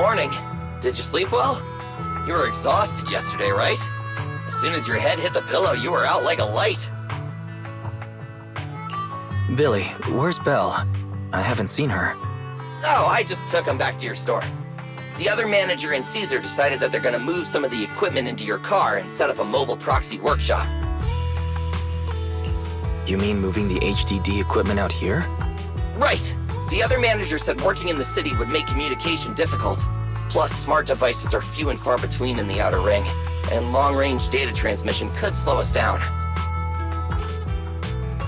morning. Did you sleep well? You were exhausted yesterday, right? As soon as your head hit the pillow, you were out like a light. Billy, where's Belle? I haven't seen her. Oh, I just took him back to your store. The other manager and Caesar decided that they're gonna move some of the equipment into your car and set up a mobile proxy workshop. You mean moving the HDD equipment out here? Right. The other manager said working in the city would make communication difficult. Plus, smart devices are few and far between in the Outer Ring, and long-range data transmission could slow us down.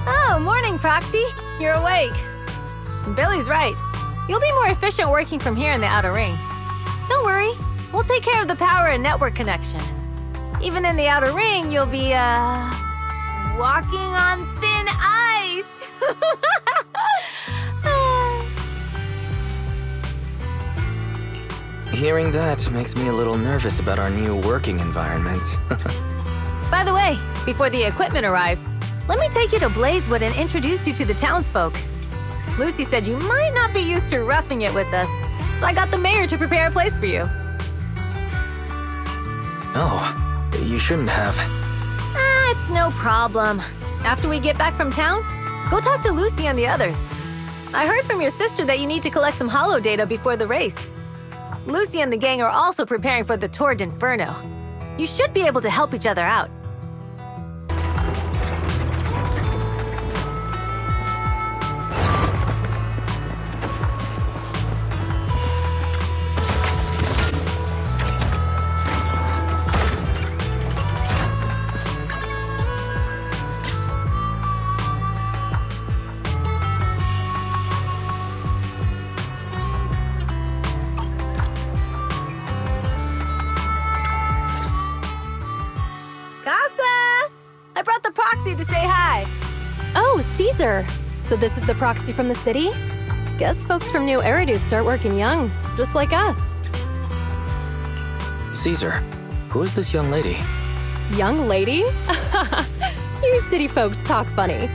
Oh, morning, Proxy. You're awake. Billy's right. You'll be more efficient working from here in the Outer Ring. Don't worry. We'll take care of the power and network connection. Even in the Outer Ring, you'll be, walking on thin ice. Hearing that makes me a little nervous about our new working environment. By the way, before the equipment arrives, let me take you to Blazewood and introduce you to the townsfolk. Lucy said you might not be used to roughing it with us, so I got the mayor to prepare a place for you. Oh, you shouldn't have. It's no problem. After we get back from town, go talk to Lucy and the others. I heard from your sister that you need to collect some holo data before the race. Lucy and the gang are also preparing for the Tour de Inferno. You should be able to help each other out. I brought the proxy to say hi. Oh, Caesar. So this is the proxy from the city? Guess folks from New Eridu start working young, just like us. Caesar, who is this young lady? Young lady? You city folks talk funny.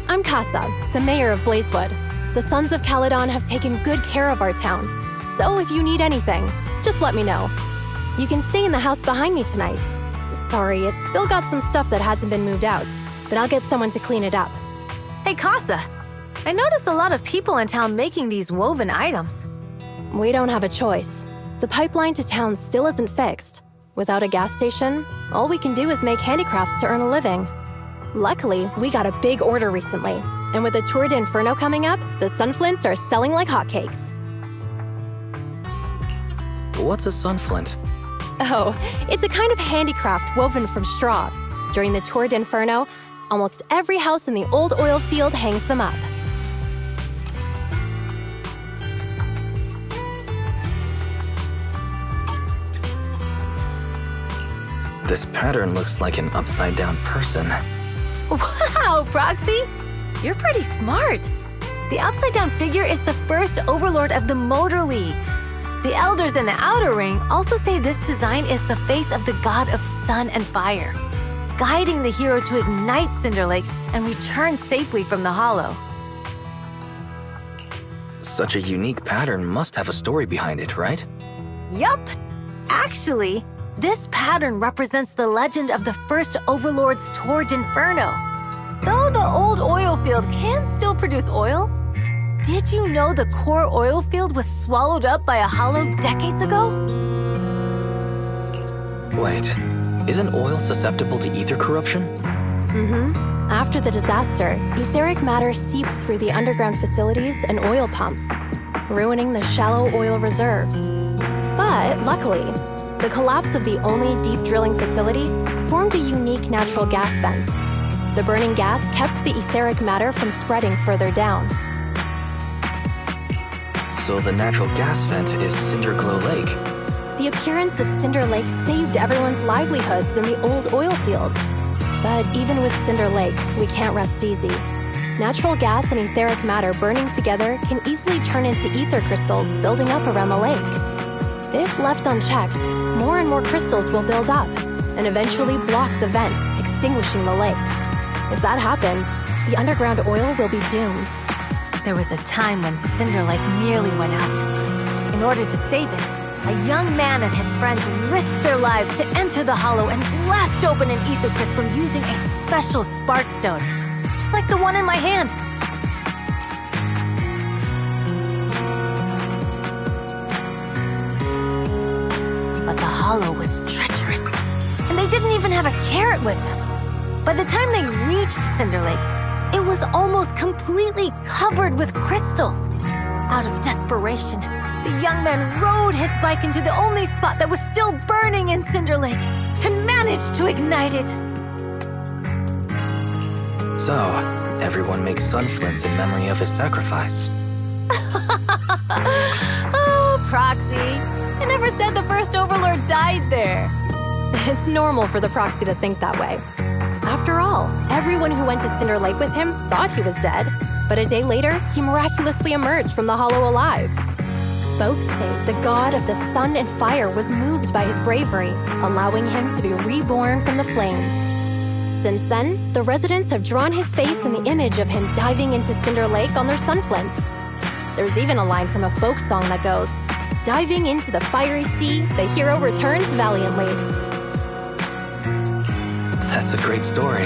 I'm Casa, the mayor of Blazewood. The Sons of Caledon have taken good care of our town. So if you need anything, just let me know. You can stay in the house behind me tonight. Sorry, it's still got some stuff that hasn't been moved out, but I'll get someone to clean it up. Hey, Casa. I noticed a lot of people in town making these woven items. We don't have a choice. The pipeline to town still isn't fixed. Without a gas station, all we can do is make handicrafts to earn a living. Luckily, we got a big order recently, and with the Tour de Inferno coming up, the sunflints are selling like hotcakes. What's a sunflint? Oh, it's a kind of handicraft woven from straw. During the Tour de Inferno, almost every house in the old oil field hangs them up. This pattern looks like an upside-down person. Wow, Proxy! You're pretty smart. The upside-down figure is the first Overlord of the Motor League. The elders in the Outer Ring also say this design is the face of the god of sun and fire, guiding the hero to ignite Cinder Lake and return safely from the hollow. Such a unique pattern must have a story behind it, right? Yup! Actually, this pattern represents the legend of the first Overlords Tour de Inferno. Though the old oil field can still produce oil, did you know the core oil field was swallowed up by a hollow decades ago? Wait, isn't oil susceptible to ether corruption? After the disaster, etheric matter seeped through the underground facilities and oil pumps, ruining the shallow oil reserves. But luckily, the collapse of the only deep drilling facility formed a unique natural gas vent. The burning gas kept the etheric matter from spreading further down. So the natural gas vent is Cinderglow Lake. The appearance of Cinder Lake saved everyone's livelihoods in the old oil field. But even with Cinder Lake, we can't rest easy. Natural gas and etheric matter burning together can easily turn into ether crystals building up around the lake. If left unchecked, more and more crystals will build up and eventually block the vent, extinguishing the lake. If that happens, the underground oil will be doomed. There was a time when Cinder Lake nearly went out. In order to save it, a young man and his friends risk their lives to enter the hollow and blast open an ether crystal using a special spark stone, just like the one in my hand. But the hollow was treacherous, and they didn't even have a carrot with them. By the time they reached Cinder Lake, it was almost completely covered with crystals. Out of desperation, the young man rode his bike into the only spot that was still burning in Cinder Lake and managed to ignite it. So, everyone makes sun flints in memory of his sacrifice. Oh, Proxy. I never said the first Overlord died there. It's normal for the Proxy to think that way. After all, everyone who went to Cinder Lake with him thought he was dead, but a day later, he miraculously emerged from the hollow alive. Folks say the god of the sun and fire was moved by his bravery, allowing him to be reborn from the flames. Since then, the residents have drawn his face in the image of him diving into Cinder Lake on their sunflints. There's even a line from a folk song that goes, "Diving into the fiery sea, the hero returns valiantly." That's a great story.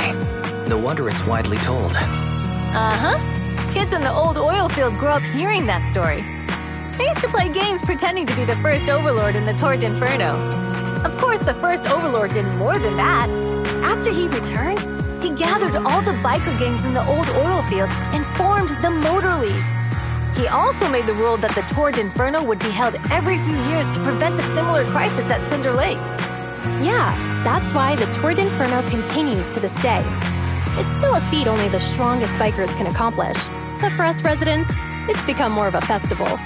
No wonder it's widely told. Uh-huh. Kids in the old oil field grew up hearing that story. They used to play games pretending to be the first Overlord in the Tour de Inferno. Of course, the first Overlord did more than that. After he returned, he gathered all the biker gangs in the old oil field and formed the Motor League. He also made the rule that the Tour de Inferno would be held every few years to prevent a similar crisis at Cinder Lake. Yeah, that's why the Tour de Inferno continues to this day. It's still a feat only the strongest bikers can accomplish, but for us residents, it's become more of a festival.